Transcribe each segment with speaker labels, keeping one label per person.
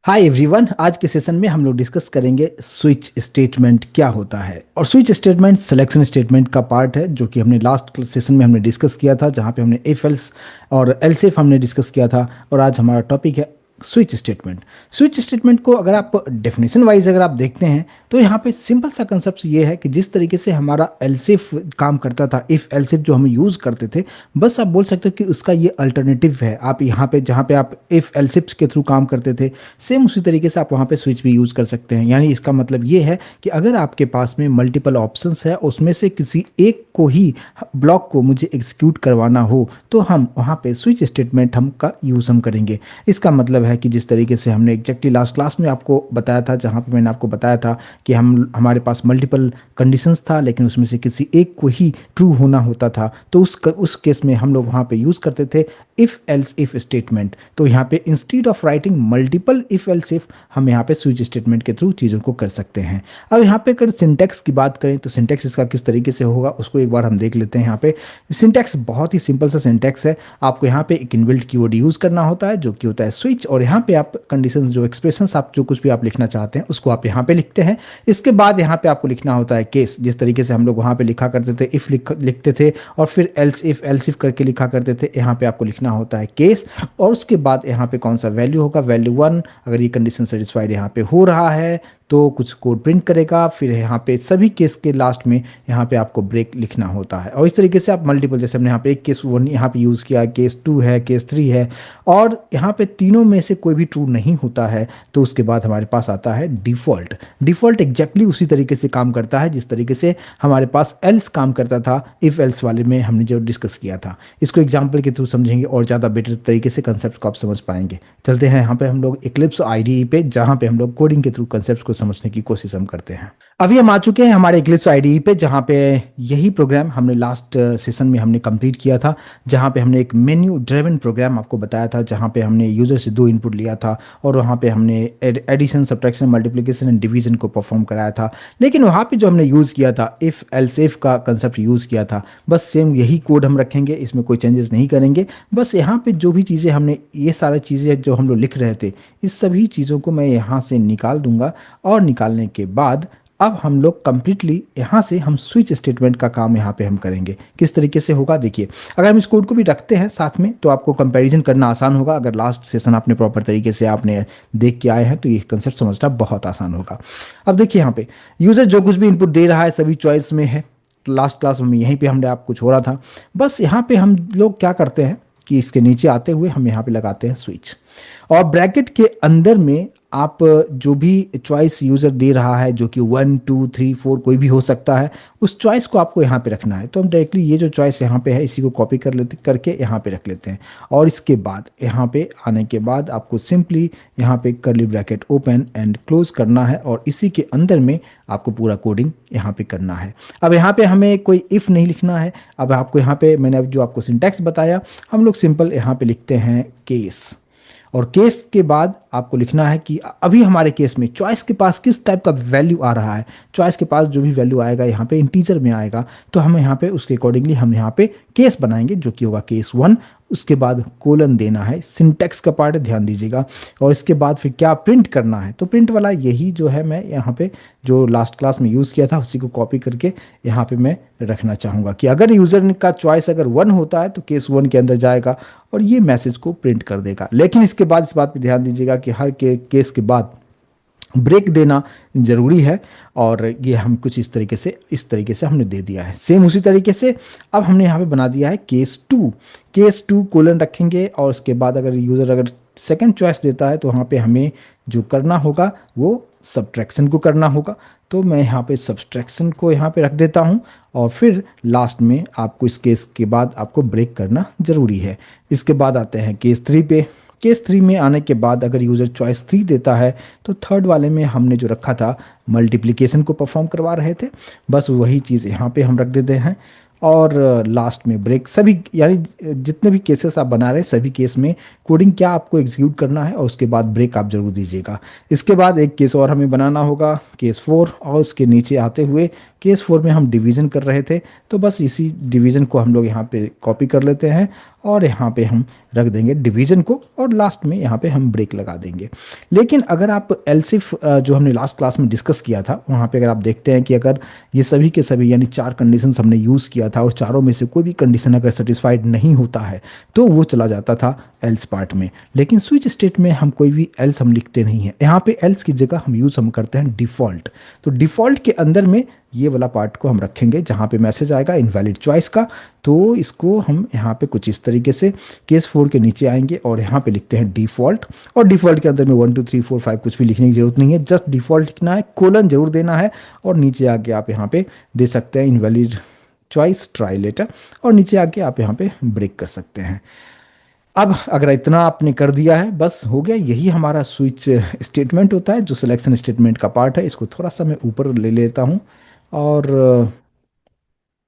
Speaker 1: Hi everyone, आज के session में हम लोग डिस्कस करेंगे स्विच स्टेटमेंट क्या होता है। और स्विच स्टेटमेंट सिलेक्शन स्टेटमेंट का पार्ट है जो कि हमने लास्ट सेशन में हमने डिस्कस किया था, जहां पे हमने इफ एल्स और एल्स इफ हमने डिस्कस किया था। और आज हमारा टॉपिक है स्विच स्टेटमेंट। स्विच स्टेटमेंट को अगर आप डेफिनेशन वाइज अगर आप देखते हैं तो यहाँ पे सिंपल सा कंसेप्ट ये है कि जिस तरीके से हमारा एल्सिफ काम करता था, इफ एल्सिफ जो हम यूज़ करते थे, बस आप बोल सकते हो कि उसका ये अल्टरनेटिव है। आप यहाँ पे जहाँ पे आप इफ एल्सिफ के थ्रू काम करते थे, सेम उसी तरीके से आप वहाँ पे स्विच भी यूज़ कर सकते हैं। यानी इसका मतलब ये है कि अगर आपके पास में मल्टीपल ऑप्शंस है, उसमें से किसी एक को ही ब्लॉक को मुझे एग्जीक्यूट करवाना हो, तो हम वहाँ पे स्विच स्टेटमेंट हम का यूज़ हम करेंगे। इसका मतलब है कि जिस तरीके से हमने एग्जैक्टली लास्ट क्लास में आपको बताया था, जहाँ पे मैंने आपको बताया था कि हमारे पास मल्टीपल कंडीशंस था, लेकिन उसमें से किसी एक को ही ट्रू होना होता था, तो उस केस में हम लोग वहाँ पे यूज़ करते थे इफ़ एल्स इफ स्टेटमेंट। तो यहाँ पे instead of writing multiple if else if, हम यहाँ पे स्विच स्टेटमेंट के थ्रू चीज़ों को कर सकते हैं। अब यहाँ पे अगर सिंटैक्स की बात करें तो सिंटैक्स इसका किस तरीके से होगा उसको एक बार हम देख लेते हैं। यहाँ पे सिंटैक्स बहुत ही सिंपल सा सिंटैक्स है। आपको यहाँ पे एक इनबिल्ट कीवर्ड यूज़ करना होता है जो कि होता है स्विच, और यहाँ पे आप कंडीशंस जो एक्सप्रेशंस आप जो कुछ भी आप लिखना चाहते हैं उसको आप यहाँ पे लिखते हैं। इसके बाद यहाँ पे आपको लिखना होता है केस, जिस तरीके से हम लोग वहाँ पे लिखा करते थे इफ लिखते थे, और फिर एल्स इफ करके लिखा करते थे। यहाँ पे आपको लिखना होता है केस, और उसके बाद यहाँ पे कौन सा वैल्यू होगा, वैल्यू 1। अगर ये कंडीशन सेटिस्फाइड यहाँ पे हो रहा है तो कुछ कोड प्रिंट करेगा। फिर यहाँ पे सभी केस के लास्ट में यहाँ पे आपको ब्रेक लिखना होता है। और इस तरीके से आप मल्टीपल, जैसे हमने यहाँ पे एक केस 1 यहाँ पे यूज़ किया, केस 2 है, केस 3 है, और यहाँ पे तीनों में से कोई भी ट्रू नहीं होता है, तो उसके बाद हमारे पास आता है डिफ़ॉल्ट। डिफ़ॉल्ट एग्जैक्टली उसी तरीके से काम करता है जिस तरीके से हमारे पास एल्स काम करता था इफ़ एल्स वाले में हमने जो डिस्कस किया था। इसको एग्जाम्पल के थ्रू समझेंगे और ज़्यादा बेटर तरीके से कंसेप्ट को आप समझ पाएंगे। चलते हैं यहाँ पे हम लोग इक्लिप्स IDE पे, जहाँ पे हम लोग कोडिंग के थ्रू कंसेप्ट को समझने की कोशिश हम करते हैं। अभी हम आ चुके हैं हमारे इक्लिप्स IDE पे, जहाँ पे यही प्रोग्राम हमने लास्ट सेशन में हमने कंप्लीट किया था, जहाँ पे हमने एक मेन्यू ड्रिवन प्रोग्राम आपको बताया था, जहाँ पे हमने यूजर से 2 इनपुट लिया था और वहाँ पे हमने addition, subtraction, multiplication and division को परफॉर्म कराया था। लेकिन वहाँ पे जो हमने यूज़ किया था इफ़ एल्स इफ का कंसेप्ट यूज़ किया था, बस सेम यही कोड हम रखेंगे, इसमें कोई चेंजेस नहीं करेंगे। बस यहाँ पे जो भी चीज़ें हमने, ये सारी चीज़ें जो हम लोग लिख रहे थे, इस सभी चीज़ों को मैं यहाँ से निकाल दूंगा, और निकालने के बाद अब हम लोग कंप्लीटली यहाँ से हम स्विच स्टेटमेंट का काम यहाँ पे हम करेंगे। किस तरीके से होगा देखिए, अगर हम इस कोड को भी रखते हैं साथ में तो आपको कंपैरिजन करना आसान होगा। अगर लास्ट सेशन आपने प्रॉपर तरीके से आपने देख के आए हैं तो ये कंसेप्ट समझना बहुत आसान होगा। अब देखिए यहाँ पे यूजर जो कुछ भी इनपुट दे रहा है सभी चॉइस में है। लास्ट क्लास में यहीं पे हमने आप कुछ हो रहा था, बस यहाँ पे हम लोग क्या करते हैं कि इसके नीचे आते हुए हम यहाँ पे लगाते हैं स्विच, और ब्रैकेट के अंदर में आप जो भी चॉइस यूज़र दे रहा है, जो कि 1 2 3 4 कोई भी हो सकता है, उस चॉइस को आपको यहाँ पे रखना है। तो हम डायरेक्टली ये जो चॉइस यहाँ पे है इसी को कॉपी करके यहाँ पे रख लेते हैं। और इसके बाद यहाँ पे आने के बाद आपको सिंपली यहाँ पे curly bracket open and close करना है, और इसी के अंदर में आपको पूरा कोडिंग यहाँ पे करना है। अब यहाँ पे हमें कोई इफ़ नहीं लिखना है। अब आपको यहाँ पे मैंने अब जो आपको सिंटैक्स बताया, हम लोग सिंपल यहाँ पे लिखते हैं केस, और केस के बाद आपको लिखना है कि अभी हमारे केस में चॉइस के पास किस टाइप का वैल्यू आ रहा है। चॉइस के पास जो भी वैल्यू आएगा यहाँ पे इंटीजर में आएगा, तो हम यहाँ पे उसके अकॉर्डिंगली हम यहाँ पे केस बनाएंगे, जो कि होगा केस 1। उसके बाद कोलन देना है, सिंटैक्स का पार्ट ध्यान दीजिएगा। और इसके बाद फिर क्या प्रिंट करना है, तो प्रिंट वाला यही जो है मैं यहाँ पे जो लास्ट क्लास में यूज़ किया था उसी को कॉपी करके यहाँ पे मैं रखना चाहूँगा कि अगर यूज़र का चॉइस अगर 1 होता है तो केस 1 के अंदर जाएगा और ये मैसेज को प्रिंट कर देगा। लेकिन इसके बाद इस बात पे ध्यान दीजिएगा कि हर केस के बाद ब्रेक देना ज़रूरी है, और ये हम कुछ इस तरीके से हमने दे दिया है। सेम उसी तरीके से अब हमने यहाँ पे बना दिया है केस 2 कोलन रखेंगे, और उसके बाद अगर यूज़र अगर सेकंड चॉइस देता है तो वहाँ पे हमें जो करना होगा वो सब्ट्रैक्शन को करना होगा। तो मैं यहाँ पे सब्ट्रैक्शन को यहाँ पे रख देता हूँ, और फिर लास्ट में आपको इस केस के बाद आपको ब्रेक करना ज़रूरी है। इसके बाद आते हैं केस 3 पे। केस 3 में आने के बाद अगर यूज़र चॉइस 3 देता है तो थर्ड वाले में हमने जो रखा था मल्टीप्लिकेशन को परफॉर्म करवा रहे थे, बस वही चीज़ यहाँ पे हम रख देते हैं। और लास्ट में ब्रेक, सभी यानी जितने भी केसेस आप बना रहे हैं सभी केस में कोडिंग क्या आपको एग्जीक्यूट करना है, और उसके बाद ब्रेक आप जरूर दीजिएगा। इसके बाद एक केस और हमें बनाना होगा केस 4, और उसके नीचे आते हुए केस 4 में हम डिवीज़न कर रहे थे, तो बस इसी डिवीज़न को हम लोग यहाँ पे कॉपी कर लेते हैं और यहाँ पे हम रख देंगे डिवीजन को, और लास्ट में यहाँ पे हम ब्रेक लगा देंगे। लेकिन अगर आप एल्सिफ जो हमने लास्ट क्लास में डिस्कस किया था, वहाँ पे अगर आप देखते हैं कि अगर ये सभी के सभी यानी चार कंडीशंस हमने यूज़ किया था और चारों में से कोई भी कंडीशन अगर सेटिस्फाइड नहीं होता है तो वो चला जाता था एल्स पार्ट में। लेकिन स्विच स्टेट में हम कोई भी एल्स हम लिखते नहीं हैं, यहाँ पे एल्स की जगह हम करते हैं डिफ़ॉल्ट। तो डिफ़ॉल्ट के अंदर में ये वाला पार्ट को हम रखेंगे जहाँ पे मैसेज आएगा इनवैलिड चॉइस का। तो इसको हम यहाँ पे कुछ इस तरीके से केस 4 के नीचे आएंगे और यहाँ पे लिखते हैं डिफ़ॉल्ट, और डिफ़ॉल्ट के अंदर में 1 2 3 4 5 कुछ भी लिखने की ज़रूरत नहीं है, जस्ट डिफ़ॉल्ट लिखना है, कोलन जरूर देना है, और नीचे आके आप यहाँ पे दे सकते हैं इनवैलिड चॉइस ट्राई लेटर, और नीचे आके आप यहाँ पे ब्रेक कर सकते हैं। अब अगर इतना आपने कर दिया है बस हो गया, यही हमारा स्विच स्टेटमेंट होता है जो सिलेक्शन स्टेटमेंट का पार्ट है। इसको थोड़ा सा मैं ऊपर ले लेता हूँ और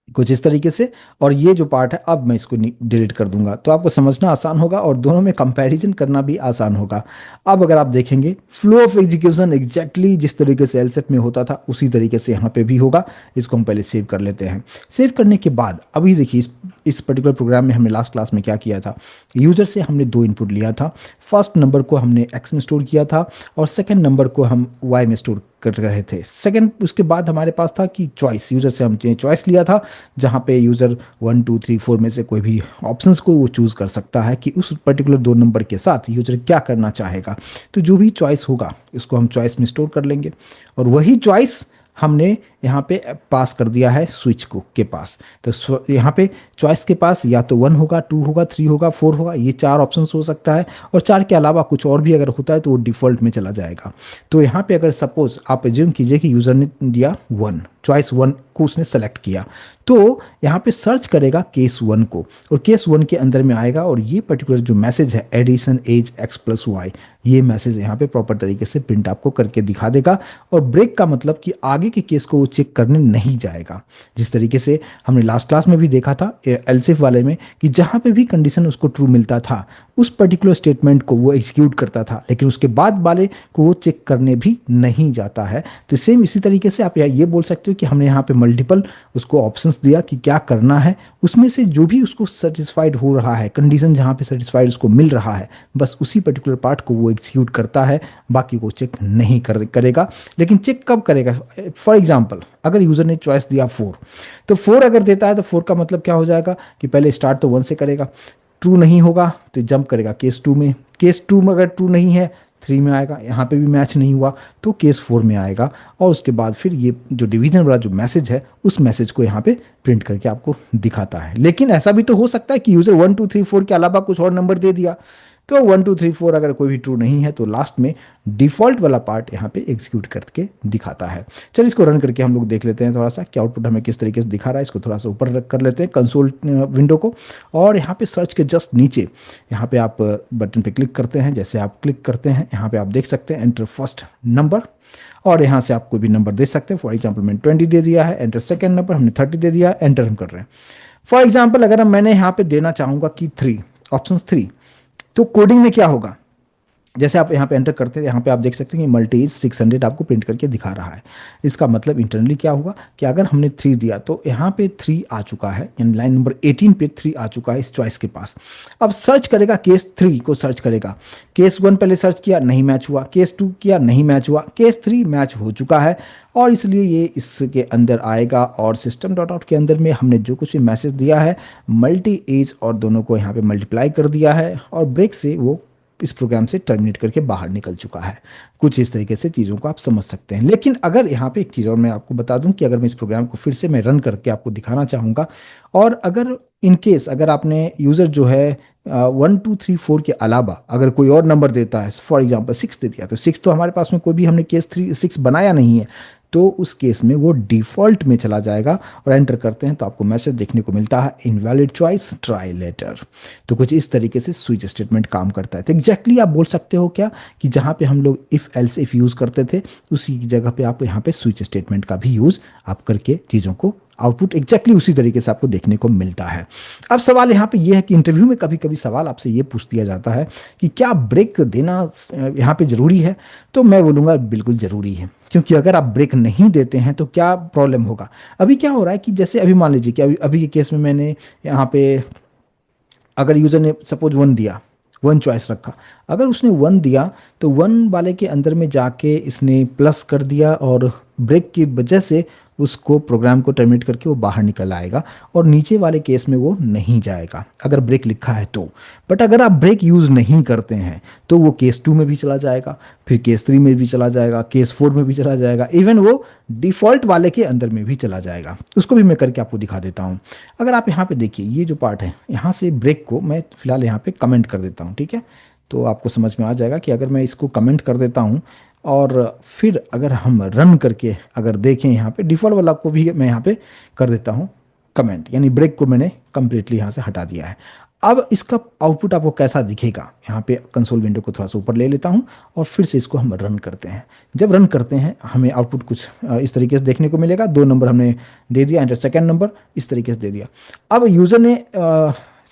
Speaker 1: कुछ इस तरीके से, और ये जो पार्ट है अब मैं इसको डिलीट कर दूंगा, तो आपको समझना आसान होगा और दोनों में कंपैरिजन करना भी आसान होगा। अब अगर आप देखेंगे फ्लो ऑफ एग्जीक्यूशन एग्जैक्टली जिस तरीके से एलसेट में होता था उसी तरीके से यहाँ पे भी होगा। इसको हम पहले सेव कर लेते हैं। सेव करने के बाद अभी देखिए इस पर्टिकुलर प्रोग्राम में हमने लास्ट क्लास में क्या किया था, यूजर से हमने दो इनपुट लिया था। फर्स्ट नंबर को हमने एक्स में स्टोर किया था और सेकेंड नंबर को हम वाई में स्टोर कर रहे थे। सेकंड उसके बाद हमारे पास था कि चॉइस, यूज़र से हमने चॉइस लिया था जहाँ पे यूज़र 1 2 3 4 में से कोई भी ऑप्शंस को वो चूज़ कर सकता है कि उस पर्टिकुलर दो नंबर के साथ यूज़र क्या करना चाहेगा। तो जो भी चॉइस होगा उसको हम चॉइस में स्टोर कर लेंगे, और वही चॉइस हमने यहाँ पे पास कर दिया है स्विच को के पास। तो यहाँ पे चॉइस के पास या तो 1 होगा, 2 होगा, 3 होगा, 4 होगा, ये चार ऑप्शंस हो सकता है, और चार के अलावा कुछ और भी अगर होता है तो वो डिफ़ॉल्ट में चला जाएगा। तो यहाँ पे अगर सपोज आप एज्यूम कीजिए कि यूज़र ने दिया 1, चॉइस 1 को उसने सेलेक्ट किया, तो यहाँ पे सर्च करेगा केस 1 को, और केस 1 के अंदर में आएगा और ये पर्टिकुलर जो मैसेज है addition as X plus Y, ये मैसेज यहाँ पे प्रॉपर तरीके से प्रिंट आपको करके दिखा देगा। और ब्रेक का मतलब कि आगे के केस को वो चेक करने नहीं जाएगा, जिस तरीके से हमने लास्ट क्लास में भी देखा था एलसिफ वाले में कि जहाँ पे भी कंडीशन उसको ट्रू मिलता था उस पर्टिकुलर स्टेटमेंट को वो एग्जीक्यूट करता था, लेकिन उसके बाद वाले को वो चेक करने भी नहीं जाता है। तो सेम इसी तरीके से आप ये बोल सकते हो कि हमने यहाँ पे मल्टीपल उसको ऑप्शंस दिया कि क्या करना है, उसमें से जो भी उसको सेटिस्फाइड हो रहा है, कंडीशन जहाँ पे सेटिस्फाइड उसको मिल रहा है, बस उसी पर्टिकुलर पार्ट को वो एग्जीक्यूट करता है, बाकी को चेक नहीं करेगा। लेकिन चेक कब करेगा? फॉर एग्जाम्पल अगर यूज़र ने चॉइस दिया 4, तो 4 अगर देता है तो 4 का मतलब क्या हो जाएगा कि पहले स्टार्ट तो 1 से करेगा, ट्रू नहीं होगा तो जंप करेगा केस 2 में, केस 2 में अगर ट्रू नहीं है 3 में आएगा, यहाँ पे भी मैच नहीं हुआ तो केस 4 में आएगा, और उसके बाद फिर ये जो डिवीजन वाला जो मैसेज है उस मैसेज को यहाँ पे प्रिंट करके आपको दिखाता है। लेकिन ऐसा भी तो हो सकता है कि यूज़र 1 2 3 4 के अलावा कुछ और नंबर दे दिया, तो 1 2 3 4 अगर कोई भी ट्रू नहीं है तो लास्ट में डिफ़ॉल्ट वाला पार्ट यहाँ पे एग्जीक्यूट करके दिखाता है। चलिए इसको रन करके हम लोग देख लेते हैं थोड़ा सा कि आउटपुट हमें किस तरीके से दिखा रहा है। इसको थोड़ा सा ऊपर रख कर लेते हैं कंसोल विंडो को, और यहाँ पे सर्च के जस्ट नीचे यहाँ पे आप बटन पे क्लिक करते हैं। जैसे आप क्लिक करते हैं यहाँ पे आप देख सकते हैं एंटर फर्स्ट नंबर, और यहाँ से आप कोई भी नंबर दे सकते हैं। फॉर एग्जाम्पल मैंने 20 दे दिया है, एंटर सेकेंड नंबर हमने 30 दे दिया है, एंटर हम कर रहे हैं। फॉर एग्जाम्पल अगर मैंने यहाँ पे देना चाहूँगा कि 3 ऑप्शन 3, तो कोडिंग में क्या होगा, जैसे आप यहाँ पे एंटर करते हैं यहाँ पे आप देख सकते हैं कि मल्टी इज 600 आपको प्रिंट करके दिखा रहा है। इसका मतलब इंटरनली क्या हुआ कि अगर हमने 3 दिया तो यहाँ पे 3 आ चुका है, यानी लाइन नंबर 18 पे 3 आ चुका है इस चॉइस के पास। अब सर्च करेगा केस 3 को, सर्च करेगा केस 1 पहले सर्च किया नहीं मैच हुआ, केस 2 किया नहीं मैच हुआ, केस 3 मैच हो चुका है, और इसलिए ये इसके अंदर आएगा। और सिस्टम डॉट आउट के अंदर में हमने जो कुछ भी मैसेज दिया है मल्टी एज और दोनों को यहाँ पे मल्टीप्लाई कर दिया है, और ब्रेक से वो इस प्रोग्राम से टर्मिनेट करके बाहर निकल चुका है। कुछ इस तरीके से चीज़ों को आप समझ सकते हैं। लेकिन अगर यहाँ पे एक चीज़ और मैं आपको बता दूं कि अगर मैं इस प्रोग्राम को फिर से मैं रन करके आपको दिखाना चाहूँगा, और अगर इन केस अगर आपने यूज़र जो है 1 2 3 4 के अलावा अगर कोई और नंबर देता है, फॉर एग्जाम्पल 6 दे दिया, तो 6 तो हमारे पास में कोई भी हमने केस 6 बनाया नहीं है, तो उस केस में वो डिफ़ॉल्ट में चला जाएगा। और एंटर करते हैं तो आपको मैसेज देखने को मिलता है इनवैलिड चॉइस ट्राई लेटर। तो कुछ इस तरीके से स्विच स्टेटमेंट काम करता है। तो एग्जैक्टली आप बोल सकते हो क्या कि जहाँ पे हम लोग इफ़ एल्स इफ़ यूज़ करते थे उसी की जगह पे आप यहाँ पे स्विच स्टेटमेंट का भी यूज़ आप करके चीज़ों को आउटपुट एग्जैक्टली उसी तरीके से आपको देखने को मिलता है। अब सवाल यहाँ पे ये है कि इंटरव्यू में कभी कभी सवाल आपसे ये पूछ दिया जाता है कि क्या ब्रेक देना यहाँ पे ज़रूरी है, तो मैं बोलूँगा बिल्कुल ज़रूरी है, क्योंकि अगर आप ब्रेक नहीं देते हैं तो क्या प्रॉब्लम होगा। अभी क्या हो रहा है कि जैसे अभी मान लीजिए कि अभी के केस में मैंने यहाँ पे अगर यूज़र ने सपोज वन दिया, वन चॉइस रखा, अगर उसने वन दिया तो वन वाले के अंदर में जाके इसने प्लस कर दिया और ब्रेक की वजह से उसको प्रोग्राम को टर्मिनेट करके वो बाहर निकल आएगा और नीचे वाले केस में वो नहीं जाएगा अगर ब्रेक लिखा है तो। बट अगर आप ब्रेक यूज़ नहीं करते हैं तो वो केस 2 में भी चला जाएगा, फिर केस 3 में भी चला जाएगा, केस 4 में भी चला जाएगा, इवन वो डिफ़ॉल्ट वाले के अंदर में भी चला जाएगा। उसको भी मैं करके आपको दिखा देता हूँ। अगर आप यहाँ पे देखिए, ये जो पार्ट है यहाँ से ब्रेक को मैं फिलहाल यहाँ पे कमेंट कर देता हूँ, ठीक है। तो आपको समझ में आ जाएगा कि अगर मैं इसको कमेंट कर देता हूँ और फिर अगर हम रन करके अगर देखें यहाँ पे डिफ़ॉल्ट वाला को भी मैं यहाँ पे कर देता हूँ कमेंट, यानी ब्रेक को मैंने कंप्लीटली यहाँ से हटा दिया है। अब इसका आउटपुट आपको कैसा दिखेगा, यहाँ पे कंसोल विंडो को थोड़ा सा ऊपर ले लेता हूँ और फिर से इसको हम रन करते हैं। जब रन करते हैं हमें आउटपुट कुछ इस तरीके से देखने को मिलेगा। 2 नंबर हमने दे दिया, एंटर सेकेंड नंबर इस तरीके से दे दिया। अब यूज़र ने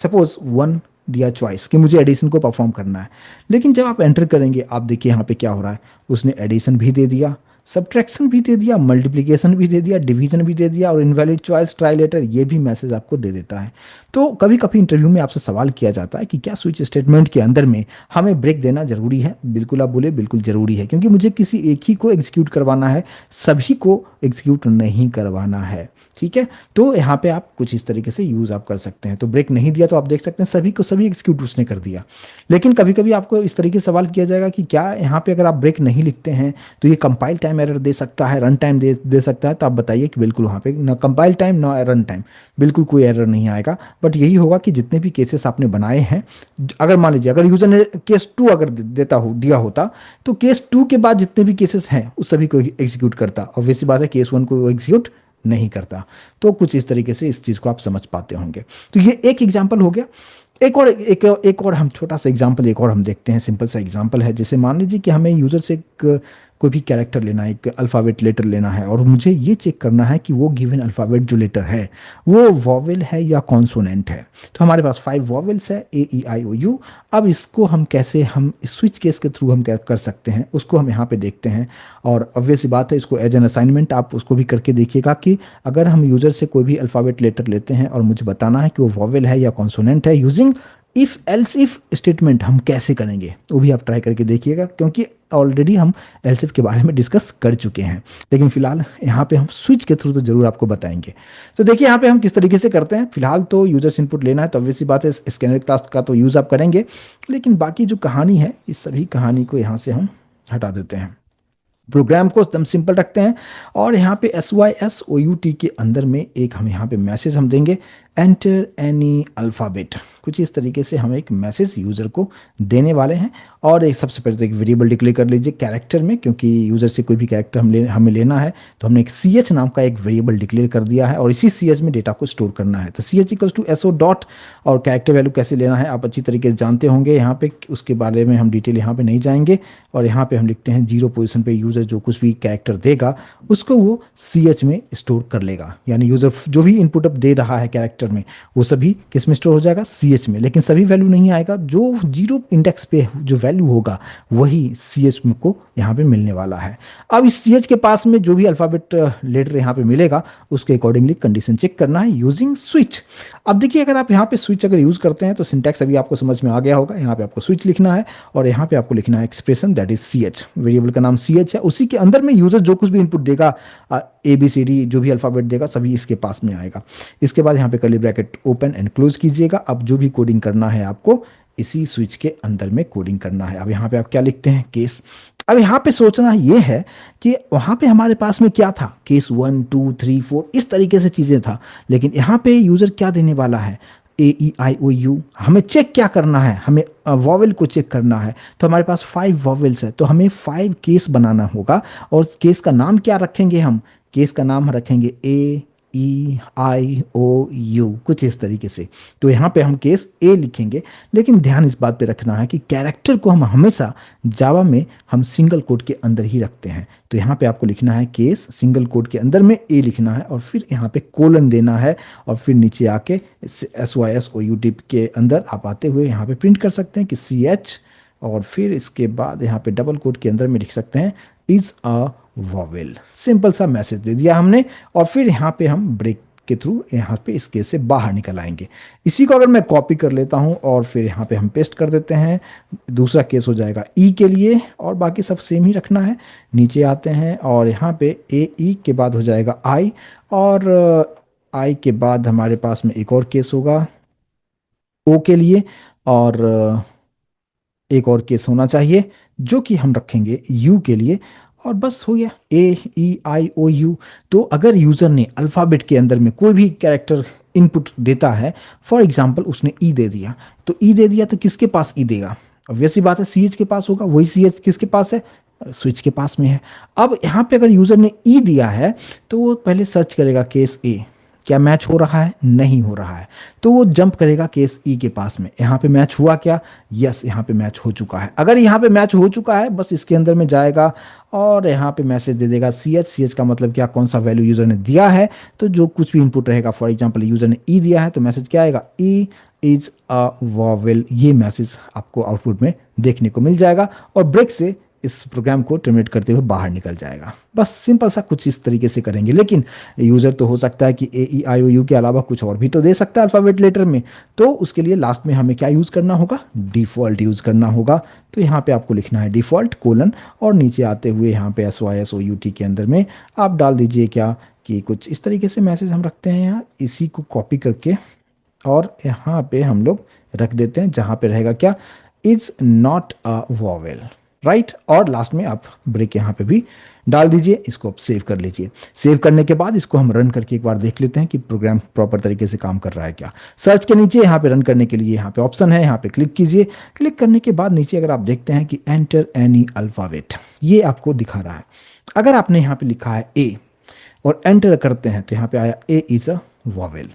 Speaker 1: सपोज 1 दिया चॉइस कि मुझे एडिशन को परफॉर्म करना है, लेकिन जब आप एंटर करेंगे आप देखिए यहाँ पे क्या हो रहा है, उसने एडिशन भी दे दिया, सब्ट्रैक्शन भी दे दिया, मल्टीप्लिकेशन भी दे दिया, डिवीजन भी दे दिया और इनवैलिड चॉइस ट्राई लेटर ये भी मैसेज आपको दे देता है। तो कभी कभी इंटरव्यू में आपसे सवाल किया जाता है कि क्या स्विच स्टेटमेंट के अंदर में हमें ब्रेक देना जरूरी है। बिल्कुल आप बोले बिल्कुल ज़रूरी है, क्योंकि मुझे किसी एक ही को एग्जीक्यूट करवाना है, सभी को एग्जीक्यूट नहीं करवाना है, ठीक है। तो यहाँ पे आप कुछ इस तरीके से यूज़ आप कर सकते हैं। तो ब्रेक नहीं दिया तो आप देख सकते हैं सभी को सभी एग्जीक्यूट उसने कर दिया। लेकिन कभी कभी आपको इस तरीके से सवाल किया जाएगा कि क्या यहाँ पे अगर आप ब्रेक नहीं लिखते हैं तो ये कंपाइल टाइम एरर दे सकता है, रन टाइम दे सकता है। तो आप बताइए कि बिल्कुल वहाँ पे ना कंपाइल टाइम ना रन टाइम, बिल्कुल कोई एरर नहीं आएगा। बट यही होगा कि जितने भी केसेस आपने बनाए हैं, अगर मान लीजिए अगर यूज़र ने केस 2 अगर दिया होता तो केस 2 के बाद जितने भी केसेस हैं उस सभी को एग्जीक्यूट करता। ऑब्वियस सी बात है केस 1 को एग्जीक्यूट नहीं करता। तो कुछ इस तरीके से इस चीज़ को आप समझ पाते होंगे। तो ये एक एग्जाम्पल हो गया। एक और हम छोटा सा एग्जाम्पल एक और हम देखते हैं। सिंपल सा एग्जाम्पल है, जैसे मान लीजिए कि हमें यूज़र से कोई भी कैरेक्टर लेना है, एक अल्फ़ाबेट लेटर लेना है और मुझे ये चेक करना है कि वो गिवन अल्फ़ाबेट जो लेटर है वो वॉवेल है या कॉन्सोनेंट है। तो हमारे पास 5 वॉवेल्स है AEIOU। अब इसको हम कैसे हम स्विच केस के थ्रू हम क्या कर सकते हैं उसको हम यहाँ पे देखते हैं। और ऑब्वियस सी बात है इसको एज एन असाइनमेंट आप उसको भी करके देखिएगा कि अगर हम यूज़र से कोई भी अल्फ़ाबेट लेटर लेते हैं और मुझे बताना है कि वो वॉवेल है या कॉन्सोनेंट है, using if else if statement हम कैसे करेंगे वो भी आप ट्राई करके देखिएगा, क्योंकि ऑलरेडी हम एल्स इफ के बारे में डिस्कस कर चुके हैं। लेकिन फिलहाल यहाँ पे हम स्विच के थ्रू तो जरूर आपको बताएंगे। तो देखिए यहाँ पे हम किस तरीके से करते हैं। फिलहाल तो यूजर्स इनपुट लेना है तो ऑब्वियस सी बात है स्कैनर क्लास का तो यूज़ आप करेंगे, लेकिन बाकी जो कहानी है इस सभी कहानी को यहाँ से हम हटा देते हैं। प्रोग्राम को एकदम सिंपल रखते हैं और यहाँ पे SYSOUT के अंदर में एक हम यहाँ पे मैसेज हम देंगे, एंटर एनी अल्फ़ाबेट। कुछ इस तरीके से हम एक मैसेज यूज़र को देने वाले हैं। और एक सबसे पहले तो एक वेरिएबल डिक्लेयर कर लीजिए कैरेक्टर में, क्योंकि यूज़र से कोई भी कैरेक्टर हमें लेना है तो हमने एक CH नाम का एक वेरिएबल डिक्लेयर कर दिया है और इसी CH में डेटा को स्टोर करना है। तो CH equals to SO dot और कैरेक्टर वैल्यू कैसे लेना है आप अच्छी तरीके से जानते होंगे। यहाँ पे उसके बारे में हम डिटेल यहाँ पे नहीं जाएंगे। और यहाँ पे हम लिखते हैं 0 पोजीशन पे यूज़र जो कुछ भी कैरेक्टर देगा उसको वो CH में स्टोर कर लेगा। यानी यूज़र जो भी इनपुट अब दे रहा है कैरेक्टर में वो सभी किस में स्टोर हो जाएगा, CH में। लेकिन सभी वैल्यू नहीं आएगा, जो 0 इंडेक्स पे जो वैल्यू होगा वही CH में को यहाँ पे मिलने वाला है। अब इस CH के पास में जो भी अल्फ़ाबेट लेटर यहाँ पे मिलेगा उसके अकॉर्डिंगली कंडीशन चेक करना है यूजिंग स्विच। अब देखिए अगर आप यहाँ पे स्विच अगर यूज़ करते हैं तो सिंटैक्स अभी आपको समझ में आ गया होगा। यहाँ पे आपको स्विच लिखना है और यहाँ पे आपको लिखना है expression that is CH। Variable का नाम CH है, उसी के अंदर में यूज़र जो कुछ भी इनपुट देगा ABCD जो भी अल्फ़ाबेट देगा सभी इसके पास में आएगा। इसके बाद यहाँ पे curly bracket open and close कीजिएगा। अब जो भी कोडिंग करना है आपको इसी स्विच के अंदर में कोडिंग करना है। अब यहाँ पे आप क्या लिखते हैं, केस। अब यहाँ पे सोचना ये है कि वहाँ पे हमारे पास में क्या था, केस 1 2 3 4 इस तरीके से चीज़ें था। लेकिन यहाँ पे यूज़र क्या देने वाला है, AEIOU। हमें चेक क्या करना है, हमें वॉवेल को चेक करना है। तो हमारे पास 5 वॉवेल्स है तो हमें 5 केस बनाना होगा। और केस का नाम क्या रखेंगे हम, केस का नाम रखेंगे AEIOU कुछ इस तरीके से। तो यहाँ पे हम केस A लिखेंगे। लेकिन ध्यान इस बात पे रखना है कि कैरेक्टर को हम हमेशा जावा में हम सिंगल कोट के अंदर ही रखते हैं। तो यहाँ पे आपको लिखना है केस सिंगल कोट के अंदर में A लिखना है और फिर यहाँ पे कोलन देना है और फिर नीचे आके SYSOUT के अंदर आप आते हुए यहाँ पे प्रिंट कर सकते हैं कि CH और फिर इसके बाद यहाँ पे डबल कोट के अंदर में लिख सकते हैं इज अ वॉवेल। सिंपल सा मैसेज दे दिया हमने और फिर यहाँ पे हम ब्रेक के थ्रू यहाँ पे इस केस से बाहर निकल आएंगे। इसी को अगर मैं कॉपी कर लेता हूँ और फिर यहाँ पे हम पेस्ट कर देते हैं, दूसरा केस हो जाएगा ई के लिए, और बाकी सब सेम ही रखना है। नीचे आते हैं और यहाँ पे ए ई के बाद हो जाएगा आई, और आई के बाद हमारे पास में एक और केस होगा ओ के लिए, और एक और केस होना चाहिए जो कि हम रखेंगे यू के लिए, और बस हो गया ए ई आई ओ यू। तो अगर यूज़र ने अल्फ़ाबेट के अंदर में कोई भी कैरेक्टर इनपुट देता है, फॉर एग्जांपल उसने ई दे दिया, तो ई दे दिया तो किसके पास ई देगा? ऑब्वियस सी बात है, सी एच के पास होगा। वही सी एच किसके पास है? स्विच के पास में है। अब यहाँ पे अगर यूज़र ने ई दिया है तो वो पहले सर्च करेगा केस ए, क्या मैच हो रहा है? नहीं हो रहा है, तो वो जंप करेगा केस ई के पास में। यहाँ पे मैच हुआ क्या? यस, यहाँ पे मैच हो चुका है। अगर यहाँ पे मैच हो चुका है, बस इसके अंदर में जाएगा और यहाँ पे मैसेज दे देगा सी एच। सी एच का मतलब क्या? कौन सा वैल्यू यूज़र ने दिया है, तो जो कुछ भी इनपुट रहेगा, फॉर एग्जाम्पल यूज़र ने ई दिया है तो मैसेज क्या आएगा? E is a vowel. ये मैसेज आपको आउटपुट में देखने को मिल जाएगा और ब्रेक से इस प्रोग्राम को टर्मिनेट करते हुए बाहर निकल जाएगा। बस सिंपल सा कुछ इस तरीके से करेंगे। लेकिन यूज़र तो हो सकता है कि ए ई आई ओ यू के अलावा कुछ और भी तो दे सकता है अल्फ़ाबेट लेटर में, तो उसके लिए लास्ट में हमें क्या यूज़ करना होगा? डिफ़ॉल्ट यूज़ करना होगा। तो यहाँ पे आपको लिखना है डिफ़ॉल्ट कोलन, और नीचे आते हुए यहाँ पे S Y S O U T के अंदर में आप डाल दीजिए क्या कि कुछ इस तरीके से मैसेज हम रखते हैं यहाँ। इसी को कॉपी करके और यहाँ पे हम लोग रख देते हैं, जहाँ पे रहेगा क्या? Is not a vowel, right. और लास्ट में आप ब्रेक यहाँ पे भी डाल दीजिए। इसको आप सेव कर लीजिए। सेव करने के बाद इसको हम रन करके एक बार देख लेते हैं कि प्रोग्राम प्रॉपर तरीके से काम कर रहा है क्या। सर्च के नीचे यहाँ पे रन करने के लिए यहाँ पे ऑप्शन है, यहाँ पे क्लिक कीजिए। क्लिक करने के बाद नीचे अगर आप देखते हैं कि एंटर एनी अल्फ़ाबेट, ये आपको दिखा रहा है। अगर आपने यहाँ पे लिखा है ए और एंटर करते हैं तो यहाँ पे आया ए इज़ अ वॉवेल।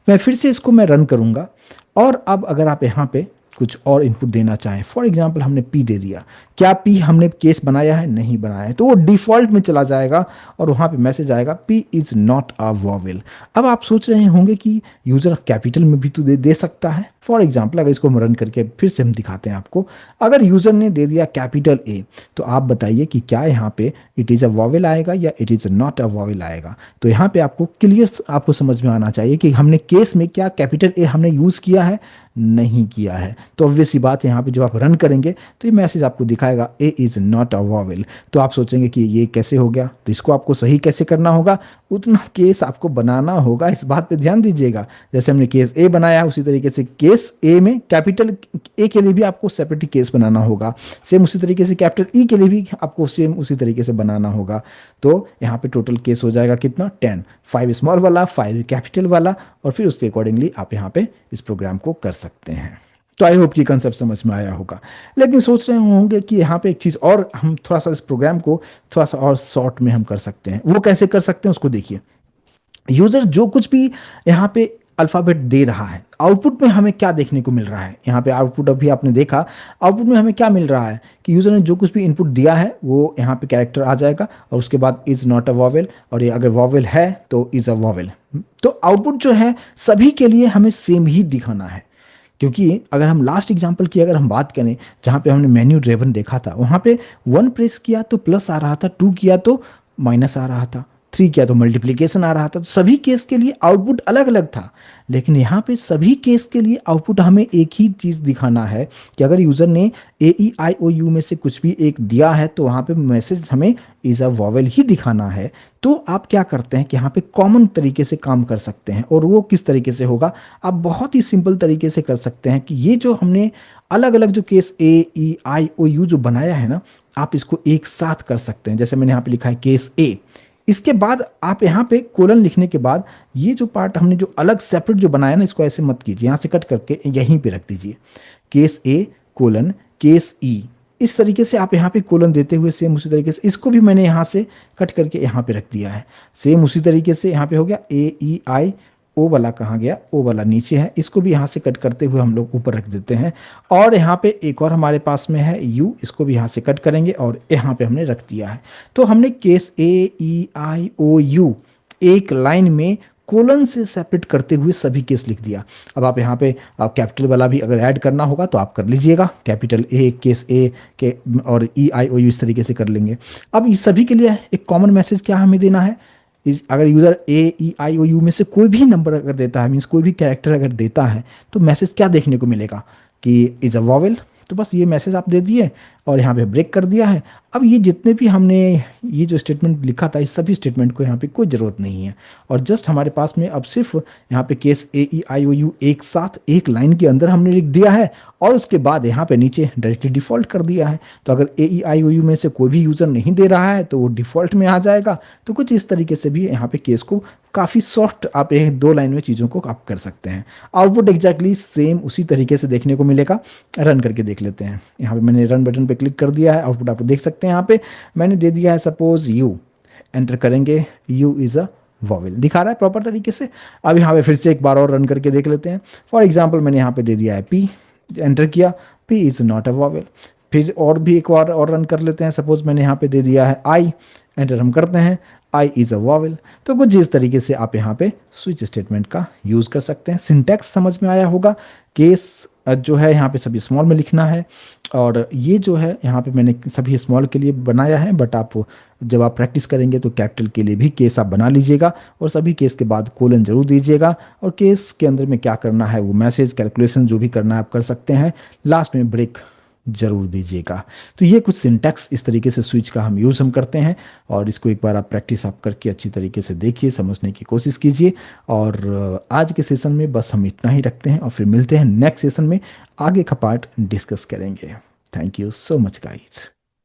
Speaker 1: मैं फिर से इसको मैं रन करूँगा, और अब अगर आप यहाँ पे कुछ और इनपुट देना चाहें, फॉर एग्जांपल हमने पी दे दिया, क्या पी हमने केस बनाया है? नहीं बनाया है, तो वो डिफ़ॉल्ट में चला जाएगा और वहाँ पे मैसेज आएगा P is not a vowel. अब आप सोच रहे होंगे कि यूज़र कैपिटल में भी तो दे सकता है। फॉर एग्जांपल अगर इसको हम रन करके फिर से हम दिखाते हैं आपको, अगर यूज़र ने दे दिया कैपिटल ए, तो आप बताइए कि क्या यहाँ पे इट इज़ अ वॉवेल आएगा या it is not a vowel आएगा। तो यहाँ पे आपको क्लियर आपको समझ में आना चाहिए कि हमने केस में क्या कैपिटल ए हमने यूज़ किया है? नहीं किया है। तो ऑब्वियस सी बात है, यहाँ पे जब आप रन करेंगे तो ये मैसेज आपको दिखाएगा A is not a vowel. तो आप सोचेंगे कि ये कैसे हो गया, तो इसको आपको सही कैसे करना होगा? उतना केस आपको बनाना होगा, इस बात पे ध्यान दीजिएगा। जैसे हमने केस ए बनाया है, उसी तरीके से केस ए में कैपिटल ए के लिए भी आपको सेपरेटली केस बनाना होगा। सेम उसी तरीके से कैपिटल ई के लिए भी आपको सेम उसी तरीके से बनाना होगा। तो यहाँ पे टोटल केस हो जाएगा कितना? 10, 5 स्मॉल वाला, 5 कैपिटल वाला, और फिर उसके अकॉर्डिंगली आप यहाँ पे इस प्रोग्राम को कर सकते हैं। तो आई होप कि कंसेप्ट समझ में आया होगा। लेकिन सोच रहे होंगे कि यहाँ पे एक चीज़ और, हम थोड़ा सा इस प्रोग्राम को थोड़ा सा और शॉर्ट में हम कर सकते हैं। वो कैसे कर सकते हैं उसको देखिए। यूज़र जो कुछ भी यहाँ पे अल्फ़ाबेट दे रहा है, आउटपुट में हमें क्या देखने को मिल रहा है? यहाँ पे आउटपुट अभी आपने देखा, आउटपुट में हमें क्या मिल रहा है कि यूज़र ने जो कुछ भी इनपुट दिया है वो यहाँ पे कैरेक्टर आ जाएगा, और उसके बाद इज़ नॉट अ वॉवेल, और ये अगर वॉवेल है तो इज़ अ वॉवेल। तो आउटपुट जो है सभी के लिए हमें सेम ही दिखाना है। क्योंकि अगर हम लास्ट एग्जांपल की अगर हम बात करें, जहाँ पे हमने मेन्यू ड्रिवन देखा था, वहाँ पे 1 प्रेस किया तो प्लस आ रहा था, 2 किया तो माइनस आ रहा था, 3 किया तो मल्टीप्लिकेशन आ रहा था। तो सभी केस के लिए आउटपुट अलग अलग था। लेकिन यहाँ पे सभी केस के लिए आउटपुट हमें एक ही चीज़ दिखाना है कि अगर यूज़र ने ए ई आई ओ यू में से कुछ भी एक दिया है तो वहाँ पे मैसेज हमें इज़ अ वॉवेल ही दिखाना है। तो आप क्या करते हैं कि यहाँ पे कॉमन तरीके से काम कर सकते हैं, और वो किस तरीके से होगा? आप बहुत ही सिंपल तरीके से कर सकते हैं कि ये जो हमने अलग अलग जो case A E I O you जो बनाया है ना, आप इसको एक साथ कर सकते हैं। जैसे मैंने यहाँ पे लिखा है केस ए, इसके बाद आप यहाँ पे कोलन लिखने के बाद ये जो पार्ट हमने जो अलग सेपरेट जो बनाया ना, इसको ऐसे मत कीजिए, यहाँ से कट करके यहीं पे रख दीजिए, केस ए कोलन केस ई। इस तरीके से आप यहाँ पे कोलन देते हुए सेम उसी तरीके से इसको भी मैंने यहाँ से कट करके यहाँ पे रख दिया है। सेम उसी तरीके से यहाँ पे हो गया ए ई आई, ओ वाला कहाँ गया? ओ वाला नीचे है, इसको भी यहाँ से कट करते हुए हम लोग ऊपर रख देते हैं। और यहाँ पे एक और हमारे पास में है यू, इसको भी यहाँ से कट करेंगे और यहाँ पे हमने रख दिया है। तो हमने case A E I O U एक लाइन में कोलन से सेपरेट करते हुए सभी केस लिख दिया। अब आप यहाँ पे आप कैपिटल वाला भी अगर ऐड करना होगा तो आप कर लीजिएगा, कैपिटल ए केस ए के और ई आई ओ यू इस तरीके से कर लेंगे। अब इस सभी के लिए एक कॉमन मैसेज क्या हमें देना है? अगर user A E I O U में से कोई भी नंबर अगर देता है, मीन्स कोई भी कैरेक्टर अगर देता है, तो मैसेज क्या देखने को मिलेगा कि इज़ अ वॉवेल। तो बस ये मैसेज आप दे दिए और यहाँ पे ब्रेक कर दिया है। अब ये जितने भी हमने ये जो स्टेटमेंट लिखा था, इस सभी स्टेटमेंट को यहाँ पे कोई ज़रूरत नहीं है, और जस्ट हमारे पास में अब सिर्फ यहाँ पे case A E I O U एक साथ एक लाइन के अंदर हमने लिख दिया है, और उसके बाद यहाँ पे नीचे डायरेक्टली डिफ़ॉल्ट कर दिया है। तो अगर A E I O U में से कोई भी यूज़र नहीं दे रहा है तो वो डिफ़ॉल्ट में आ जाएगा। तो कुछ इस तरीके से भी यहाँ पे केस को काफ़ी सॉफ्ट आप एक दो लाइन में चीज़ों को आप कर सकते हैं। आउटपुट एग्जैक्टली सेम उसी तरीके से देखने को मिलेगा। रन करके देख लेते हैं। यहाँ पे मैंने रन बटन पे क्लिक कर दिया है, आउटपुट आप देख सकते हैं। यहाँ पे मैंने दे दिया है सपोज यू, एंटर करेंगे, यू इज़ अ वॉवेल दिखा रहा है प्रॉपर तरीके से। अब यहाँ पे फिर से एक बार और रन करके देख लेते हैं। फॉर एग्जाम्पल मैंने यहाँ पे दे दिया है पी, एंटर किया, P is not a vowel. फिर और भी एक बार और रन कर लेते हैं। सपोज मैंने यहाँ पे दे दिया है आई, एंटर हम करते हैं, आई इज़ अ वॉवेल। तो कुछ इस तरीके से आप यहाँ पे स्विच स्टेटमेंट का यूज़ कर सकते हैं। सिंटैक्स समझ में आया होगा। केस जो है यहाँ पे सभी स्मॉल में लिखना है, और ये जो है यहाँ पे मैंने सभी स्मॉल के लिए बनाया है, बट आप जब आप प्रैक्टिस करेंगे तो कैपिटल के लिए भी केस आप बना लीजिएगा, और सभी केस के बाद कोलन जरूर दीजिएगा, और केस के अंदर में क्या करना है वो मैसेज कैलकुलेशन जो भी करना है आप कर सकते हैं, लास्ट में ब्रेक जरूर दीजिएगा। तो ये कुछ सिंटैक्स इस तरीके से स्विच का हम करते हैं, और इसको एक बार आप प्रैक्टिस आप करके अच्छी तरीके से देखिए, समझने की कोशिश कीजिए। और आज के सेशन में बस हम इतना ही रखते हैं, और फिर मिलते हैं नेक्स्ट सेशन में, आगे का पार्ट डिस्कस करेंगे। Thank you so much guys.